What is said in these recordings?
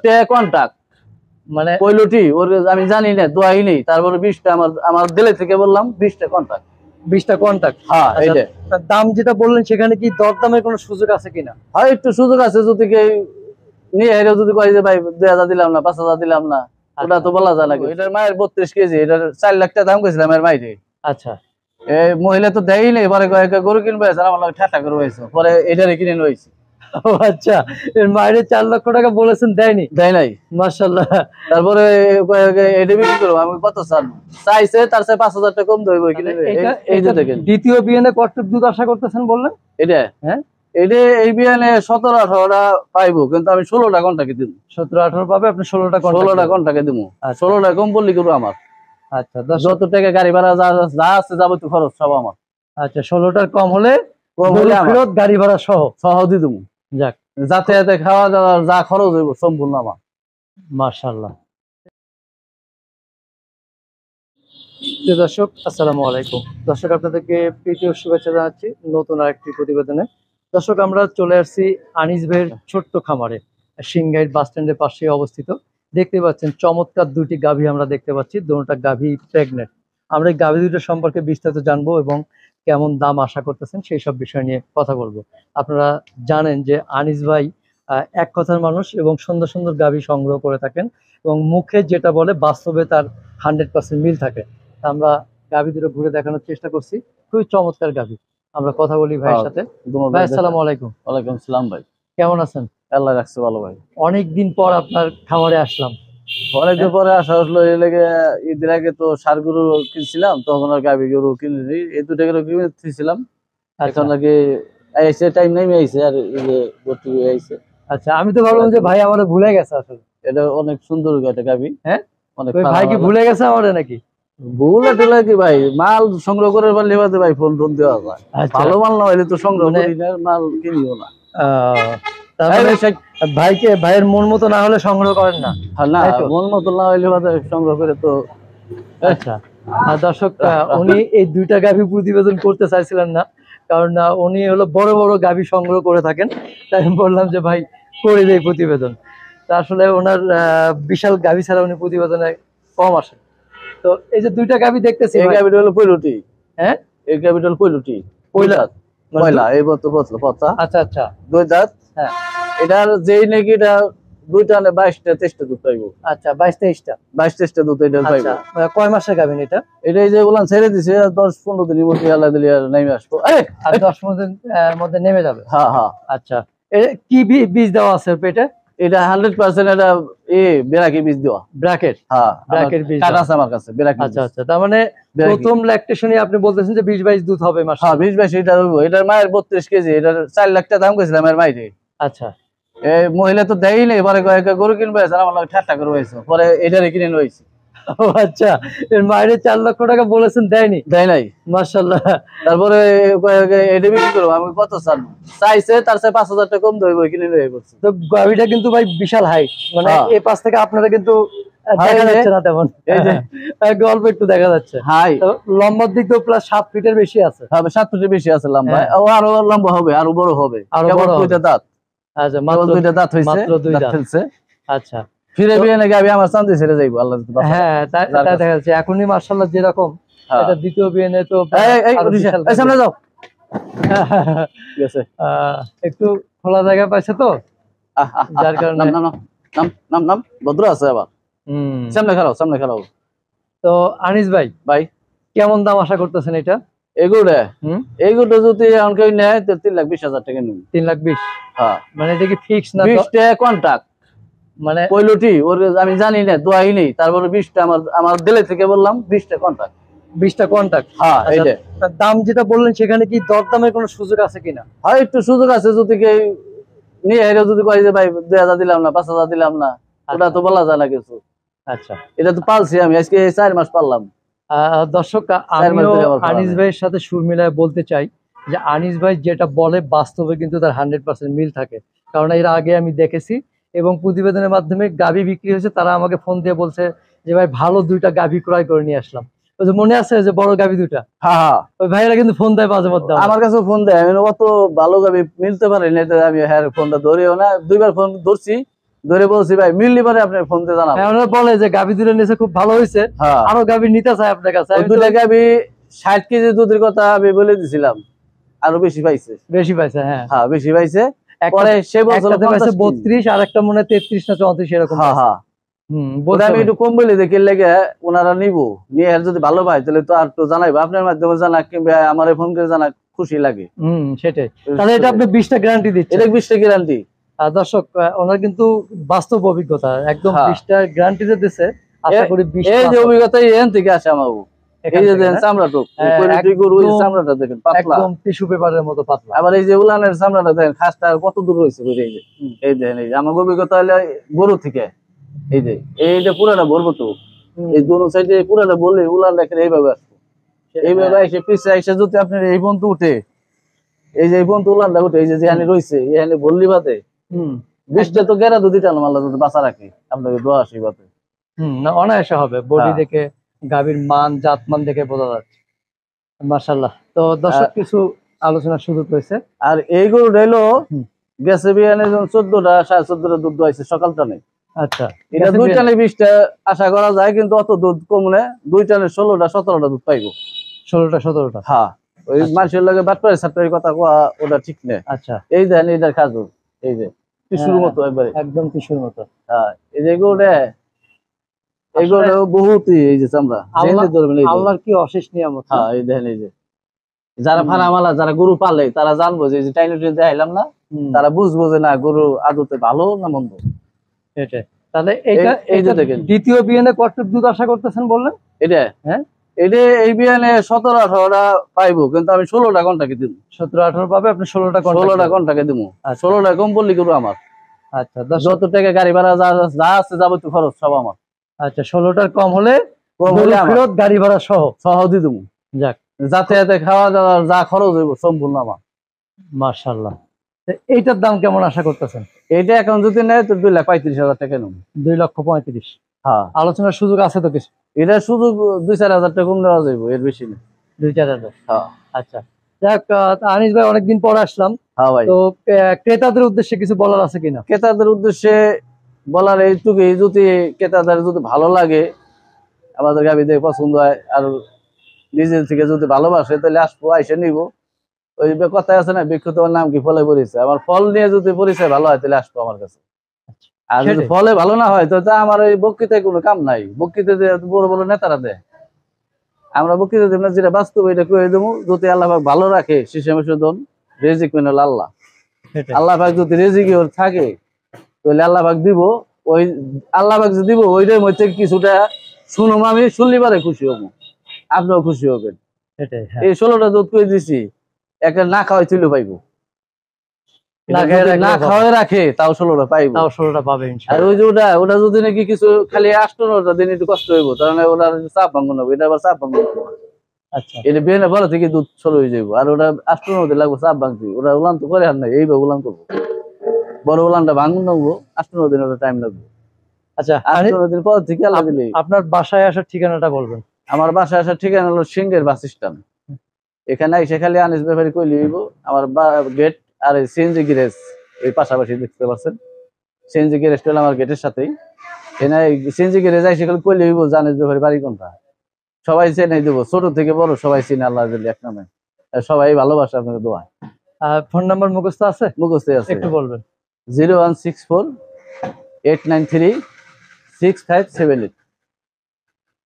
টাকা কন্টাক্ট, মানে পয়লটি ওর আমি জানি না, দোয়াই নেই, তারপরে 20টা আমার দিলে থেকে বললাম 20টা কন্টাক্ট। 20টা কন্টাক্ট। হ্যাঁ এইটা দাম যেটা বললেন সেখানে কি দরদামের কোনো সুযোগ আছে কিনা? হয় একটু সুযোগ আছে, যদি কেউ নিয়ে হেরে যদি কয় যে ভাই 2000 দিলাম না, 5000 দিলাম না, ওটা তো বলা যায় না। এটার মায়ের 32 কেজি, এটার 4 লাখ টাকা দাম কইছিলাম এর মাইরে। আচ্ছা, এই মহিলা তো দেয়ই নেই, পরে কয়েক গরু কিনবে আমার লাগে ঠাট্টা করে হয়েছে, পরে এটারে কিনে নিয়েছি। ও আচ্ছা, এর মায়ের 4 লক্ষ টাকা বলেছেন, দেয়নি? দেয় নাই, মাশাআল্লাহ। তারপরে এটা বিক্রি করবো, আমি কত চাইছে তার চাই 5000 টাকা কম দেবো কিনে। এই যে দেখেন দ্বিতীয় বিয়ানে কতটুক দুধ আশা করতেছেন বললেন? এটা হ্যাঁ, এটা এই বিয়ানে 17-18টা পাইবো, কিন্তু আমি 16টা ঘন্টাকে দিব। 17-18 পাবে, আপনি 16টা ঘন্টাকে দিব। 16টা কম বললি করবো আমার। আচ্ছা, যত টাকা গাড়ি ভাড়া যা আছে যাবতীয় খরচ সব আমার। আচ্ছা, 16টার কম হলে ফেরত গাড়ি ভাড়া সহ দিয়ে দেবো। যাক, যাতায়াতে খাওয়া দাওয়া যা খরচ হইব সম্পূর্ণ আমার। মাশাআল্লাহ। দর্শক আসসালামু আলাইকুম। দর্শক আপনাদেরকে প্রীতীয় শুভেচ্ছা জানাচ্ছি নতুন আরেকটি প্রতিবেদনে। দর্শক আমরা চলে আসছি আনিস ভাইয়ের ছোট্ট খামারে, সিংগাইর বাস স্ট্যান্ডের পাশে অবস্থিত। দেখতে পাচ্ছেন চমৎকার দুটি গাভী আমরা দেখতে পাচ্ছি, দুটোটা গাভী প্রেগনেন্ট। আমরা এই গাভী দুটো সম্পর্কে বিস্তারিত জানবো এবং কেমন দাম আশা করতেছেন সেই সব বিষয় নিয়ে কথা বলবো। আপনারা জানেন যে আনিস ভাই এক কথার মানুষ এবং সুন্দর সুন্দর গাভী সংগ্রহ করে থাকেন এবং মুখে যেটা বলে বাস্তবে তার 100% মিল থাকে। আমরা গাভী দুটো ঘুরে দেখানোর চেষ্টা করছি, খুবই চমৎকার গাভী। আমরা কথা বলি ভাইয়ের সাথে। ভাই আসসালামু আলাইকুম। ওয়ালাইকুম আসসালাম ভাই, কেমন আছেন? আল্লাহ রাখছে ভালো ভাই। অনেকদিন পর আপনার খামারে আসলাম। অনেকদিন পরে আসা হলো, এই লেগে ঈদের আগে তো ষাঁড় গরু কিনছিলাম, তখন আর গাভী গরু কিনেছি, এই দুটো গরু কিনেছিলাম। এখন নাকি আইসে টাইম নেই আইসে, আর এই যে ভর্তি হয়ে আইসে। আচ্ছা, আমি তো ভাবলাম যে ভাই আমারে ভুলে গেছে আসলে। এটা অনেক সুন্দর একটা গাভী। হ্যাঁ, অনেক ভাই কি ভুলে গেছে আমারে নাকি? ভুলে টুলে কি ভাই, মাল সংগ্রহ করে পারলে ভাই ফোন টোন দেওয়া যায়। ভালো মাল না হইলে তো সংগ্রহ করি না, মাল কিনিও না। ভাইয়ের মন মতো না হলে সংগ্রহ করেন না? না, মন মতো না হইলে সংগ্রহ করে তো। আচ্ছা, দর্শক উনি এই দুইটা গাভী প্রতিবেদন করতে চাইছিলেন না, কারণ উনি হলো বড় বড় গাভী সংগ্রহ করে থাকেন। তাই আমি বললাম যে ভাই করে দেই প্রতিবেদন। তা আসলে ওনার বিশাল গাভী ছাড়া উনি প্রতিবেদনে কম আসেন। তো এই যে দুইটা গাভী দেখতেছি, এই গাভীটা হলো পয়লটি। হ্যাঁ, এই গাভীটা হলো পয়লটি, পয়লা এই বছর পচা। আচ্ছা আচ্ছা, 2 দাঁত। হ্যাঁ, এটার যেই নাকি এটা 2টা না 22টা-23টা দুধ পাইবো। আচ্ছা, 22-23টা 22-23টা দুধ এটা পাইবো। কয় মাসের গাভী এটা? এটা এই যে বললাম ছেড়ে দিছে, 10-15 দিনের মধ্যে আল্লাহ দিলে আর নেমে আসবো। আর 10 দিনের মধ্যে নেমে যাবে। হ্যাঁ হ্যাঁ। আচ্ছা, কি বীজ দেওয়া আছে পেটে? এটা 100% এটা বেরাকি বীজ দেওয়া, ব্র্যাকেট। হ্যাঁ, ব্র্যাকেট বীজ কাটা আছে আমার কাছে, ব্র্যাকেট। আচ্ছা আচ্ছা, তার মানে প্রথম ল্যাকটেশনে আপনি বলতেছেন যে 20-22 দুধ হবে মাসে? হ্যাঁ, 20-22 এটা হইবো। এটার মায়ের 32 কেজি, এটার 4 লাখ টাকা দাম কইছিলাম এর মাইরে। আচ্ছা, এই মহিলা তো দেয়ই নেই, পরে কয়েক গরু কিনবে আমার লাগে ঠাট্টা করে হয়েছে, পরে এটারে কিনে নিয়েছি। ও আচ্ছা, এর মায়ের 4 লক্ষ টাকা বলেছেন, দেয়নি? দেয় নাই, মাশাআল্লাহ। তারপরে এটা বিক্রি করবো, আমি কত চাইছে তার চাই 5000 টাকা কম দেবো কিনে নিয়ে করছি। তো গাভীটা কিন্তু ভাই বিশাল হাইট, মানে এই পাশ থেকে আপনারা কিন্তু দেখা যাচ্ছে না তেমন, এই যে অল্প একটু দেখা যাচ্ছে। হাই লম্বার দিক তো প্লাস 7 ফিটের বেশি আছে। হবে 7 ফিটের বেশি আছে লম্বা, আরো লম্বা হবে, আরো বড় হবে। আরো বড় 2টা দাঁত। আচ্ছা, মাত্র 2টা দাঁত হইছে, মাত্র 2 দাঁত ফেলছে। আচ্ছা, ফিরে বিয়ে নাকি আমি আমার চান্দি ছেড়ে যাইবো আল্লাহ। হ্যাঁ, তাই দেখা যাচ্ছে এখনই মাশাআল্লাহ যেরকম, এটা দ্বিতীয় বিয়ে তো সামনে যাও। একটু খোলা জায়গা পাইছে তো, যার কারণে নাম ভদ্র আছে আবার। সামনে খেলাও। তো আনিস ভাই কেমন দাম আশা করতেছেন এটা? এগুলো যদি কেউ নেয় 3,20,000 টাকা নিন। 3,20,000? হ্যাঁ, মানে এটা কি ফিক্স না? 20 টাকা কন্টাক্ট, মানে পয়লটি ওর আমি জানি না, দোয়াই নেই, তারপরে 20টা আমার দিলে থেকে বললাম 20টা কন্টাক্ট। 20টা কন্টাক্ট। হ্যাঁ, এইটা দাম যেটা বললেন সেখানে কি দরদামের কোনো সুযোগ আছে কিনা? হয় একটু সুযোগ আছে, যদি কেউ নিয়ে হেরে যদি কয় যে ভাই 2000 দিলাম না, 5000 দিলাম না, ওটা তো বলা যায় না কিছু। আচ্ছা, এটা তো পালছি আমি, আজকে 4 মাস পাললাম। দর্শক আমিও আনিস ভাইয়ের সাথে সুর মিলায় বলতে চাই যে আনিস ভাই যেটা বলে বাস্তবে কিন্তু তার 100% মিল থাকে, কারণ এর আগে আমি দেখেছি এবং প্রতিবেদনের মাধ্যমে গাভী বিক্রি হয়েছে, তারা আমাকে ফোন দিয়ে বলছে যে ভাই ভালো 2টা গাভী ক্রয় করে নিয়ে আসলাম। ওই যে মনে আছে যে বড় গাভী 2টা? হ্যাঁ, ওই ভাইয়েরা কিন্তু ফোন দেয় মাঝে মধ্যে, আমার কাছে ফোন দেয়। আমি অত ভালো গাভী মিলতে পারি না, আমি হ্যাঁ ফোনটা ধরিও না, 2বার ফোন ধরছি, ধরে বলছি ভাই মিললি পরে আপনি ফোন দিয়ে জানাবো। ওনারা বলে যে গাভী দুটো নিচে খুব ভালো হয়েছে, হ্যাঁ আরো গাভী নিতে চাই আপনার কাছে। ওই দুটা গাভী 60 কেজি দুধের কথা আমি বলে দিছিলাম, আরো বেশি পাইছে। বেশি পাইছে, হ্যাঁ হ্যাঁ বেশি পাইছে। একটা- পরে সে বলছিল একটাতে পাইছে 50 কেজি। 32 আর একটা মনে হয় 33 না 34 এরকম হ্যাঁ পাইছে। হ্যাঁ বলছে আমি ভাই। একটু কম বলে দেখি লেগে ওনারা নিবো, নিয়ে আর যদি ভালো পাই তাহলে তো আর তো জানাইবো, আপনার মাধ্যমে জানা কিংবা আমার ফোন করে জানা খুশি লাগে। সেটাই। তাহলে এটা আপনি 20টা গ্যারান্টি দিচ্ছেন? এটা 20টা গ্যারান্টি। আর দর্শক, ওনার কিন্তু বাস্তব অভিজ্ঞতা, একদম হ্যাঁ। 20টা গ্যারান্টি দিতেছে। আশা করি 20 এই যে অভিজ্ঞতা এখান থেকে আসে আমার, এই যে দেখেন চামড়াটা, হ্যাঁ, কোয়ালিটি গরু এই একদম- চামড়াটা দেখেন পাতলা, একদম টিস্যু পেপারের মতো পাতলা। আবার এই যে উলানের চামড়াটা দেখেন খাসটা কত দূর রয়েছে, এই যে এই দেখেন, এই যে আমার অভিজ্ঞতা হলে গরু থেকে এই যে এইটা পুরাটা ভরবো তো, এই গরু সাইডে পুরাটা বললে উলান দেখেন এইভাবে আসবে, এইভাবে এসে পিছিয়ে এসে যদি আপনার এই পর্যন্ত উঠে, এই যে এই পর্যন্ত উলানটা উঠে, এই যে যেখানে রয়েছে এখানে বললি বাদে 20টা তো গেরা দুধ দিতে আল্লাহ যদি বাঁচা রাখি আপনাকে দোয়া আশীর্বাদে। না, অনায়াসে হবে। বডি হ্যাঁ। দেখে, গাভীর মান জাতমান দেখে বোঝা যাচ্ছে। মাশাআল্লাহ। তো দর্শক কিছু আলোচনার সুযোগ রয়েছে। আর এই গরুটা হলো হুম। গেছে বিয়ানে যখন 14টা 14.5টা দুধ দোয়াইছে সকালটা নেই, আচ্ছা, এটা 2 টানে 20টা আশা করা যায়, কিন্তু অত দুধ কমলে 2 টানে 16টা 17টা দুধ পাইবো। 16টা 17টা। হ্যাঁ ওই আচ্ছা। মানুষের লাগে বাটপাড়ি সাটপাড়ির কথা কোয়া ওটা ঠিক নেই। আচ্ছা, এই দেন এটার খাজু, এই যে টিস্যুর হ্যাঁ, মতো একবারে। একদম টিস্যুর মতো। হ্যাঁ এই যে গরুটা, এই গরুটা বহুতই এই যে চামড়া আল্লাহ- জেনে ধরবেন, এই যে আল্লাহর কি অশেষ নিয়ামত। হ্যাঁ এই দেখেন, এই যে যারা ফানামালা যারা গরু পালে তারা জানবো যে টাইনে দেখাইলাম না, তারা বুঝবো যে না গরু আদতে ভালো না মন্দ। এটাই। তাহলে এটা এই যে এটা দেখেন। দ্বিতীয় বিয়ানে কতটুক দুধ আশা করতেছেন বললেন? এটা হ্যাঁ, এটা এই বিয়ানে 17-18টা পাইবো, কিন্তু আমি 16টা ঘন্টাকে দিব, 17-18 পাবে, আপনি 16টা 16টা ঘন্টাকে দিব। আচ্ছা। 16টা কম বললি গরু আমার, আচ্ছা দর্শক, যত টাকা গাড়ি ভাড়া যা আছে যাবতীয় খরচ সব আমার, আচ্ছা 16টার কম হলে কম গরু হলে আমার ফেরত, গাড়ি ভাড়া সহ। সহ দিয়ে দেবো, যাক, যাতায়াতে খাওয়া দাওয়া যা খরচ হইব সম্পূর্ণ আমার। মাশাআল্লাহ। তো এইটার দাম কেমন আশা করতেছেন? এইটা এখন যদি নেয় তো 2,35,000 টাকা নেব। 2,35,000। হ্যাঁ আলোচনার সুযোগ আছে তো কিছু? এটা শুধু 2-4 হাজার টাকা কম দেওয়া যাইব, এর বেশি না। 2-4 হাজার। হ্যাঁ আচ্ছা, যাক, আনিস ভাই অনেকদিন পর আসলাম, হ্যাঁ ভাই। তো ক্রেতাদের উদ্দেশ্যে কিছু বলার আছে কিনা? ক্রেতাদের উদ্দেশ্যে বলার এইটুকুই, যদি ক্রেতাদের যদি ভালো লাগে, আমাদের গাবি দেখে পছন্দ হয় আর নিজের থেকে যদি ভালোবাসে তাহলে আসবো, আইসে নিব। ওই কথা আছে না, বিক্ষু তোমার নাম কি ফলে পরিচয়, আমার ফল নিয়ে যদি পরিচয় ভালো হয় তাহলে আসবো আমার কাছে। আর যদি সেটাই। ফলে ভালো না হয় তো তা আমার ওই বক্তৃতায় কোনো কাম নাই, বক্তৃতা দিয়ে বড় বড় নেতারা দেয়, আমরা বক্তৃতা দেব না, যেটা বাস্তব এটা করে দেবো। যদি আল্লাহ পাক ভালো রাখে শিশু শোধন রেজিক মেনে আল্লাহ, সেটাই। আল্লাহ পাক যদি রেজিকি ওর থাকে তাহলে আল্লাহ পাক দিব, ওই আল্লাহ পাক যদি দিব ওইটার মধ্যে কিছুটা শুনুম, আমি শুনলি পারে খুশি হবো, আপনিও খুশি হবেন। সেটাই, হ্যাঁ। এই 16টা দুধ করে দিছি, একটা না খাওয়াই তুলে পাইবো, না খেয়ে রাখলেও না পাবে। খাওয়াই রাখে তাও 16টা পাইবো। তাও 16টা পাবে আর ইনশাআল্লাহ। ওই যে ওটা যদি নাকি কিছু খালি 8-9টা দিন একটু কষ্ট হইব, তার মানে ওটা চাপ ভাঙন হবে, এটা আবার চাপ ভাঙন হবে, আচ্ছা, এটা বেনে বড় থেকে দুধ শুরু হয়ে যাবো, আর ওটা 8-9 দিন লাগবে চাপ ভাঙতে, ওটা উলান তো করে আর নাই, এইভাবে উলান করবো, বড় উলানটা ভাঙন নেবো, 8-9 দিন ওটা টাইম লাগবে। আচ্ছা, 8-9 দিন পর থেকে আল্লাহ দিলে। আপনার বাসায় আসার ঠিকানাটা বলবেন। আমার বাসায় আসার ঠিকানা হলো সিংহের বাস স্ট্যান্ড, এখানে এসে খালি আনিস ব্যাপারী কইলে হইব। আমার গেট আর সিএনজি গ্যারেজ এই পাশাপাশি দেখতে পাচ্ছেন, সিএনজি গ্যারেজ হলো আমার গেটের সাথেই, এখানে সিএনজি গ্যারেজ এসে খালি কইলে হইব যে আনিস ব্যাপারী বাড়ি কোনটা, সবাই চেনে দেবো, ছোট থেকে বড় সবাই চিনে আল্লাহ দিলে এক নামে, আর সবাই ভালোবাসে আপনাকে দোয়া। ফোন নাম্বার মুখস্থ আছে? মুখস্থ আছে, একটু বলবেন। 0164-893-6578।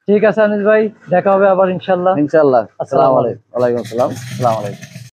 ঠিক আছে আনিস ভাই, দেখা হবে আবার ইনশাল্লাহ। ইনশাআল্লাহ। আসসালামু আসসালামু আলাইকুম। ওয়ালাইকুম আসসালাম। আসসালামু আলাইকুম।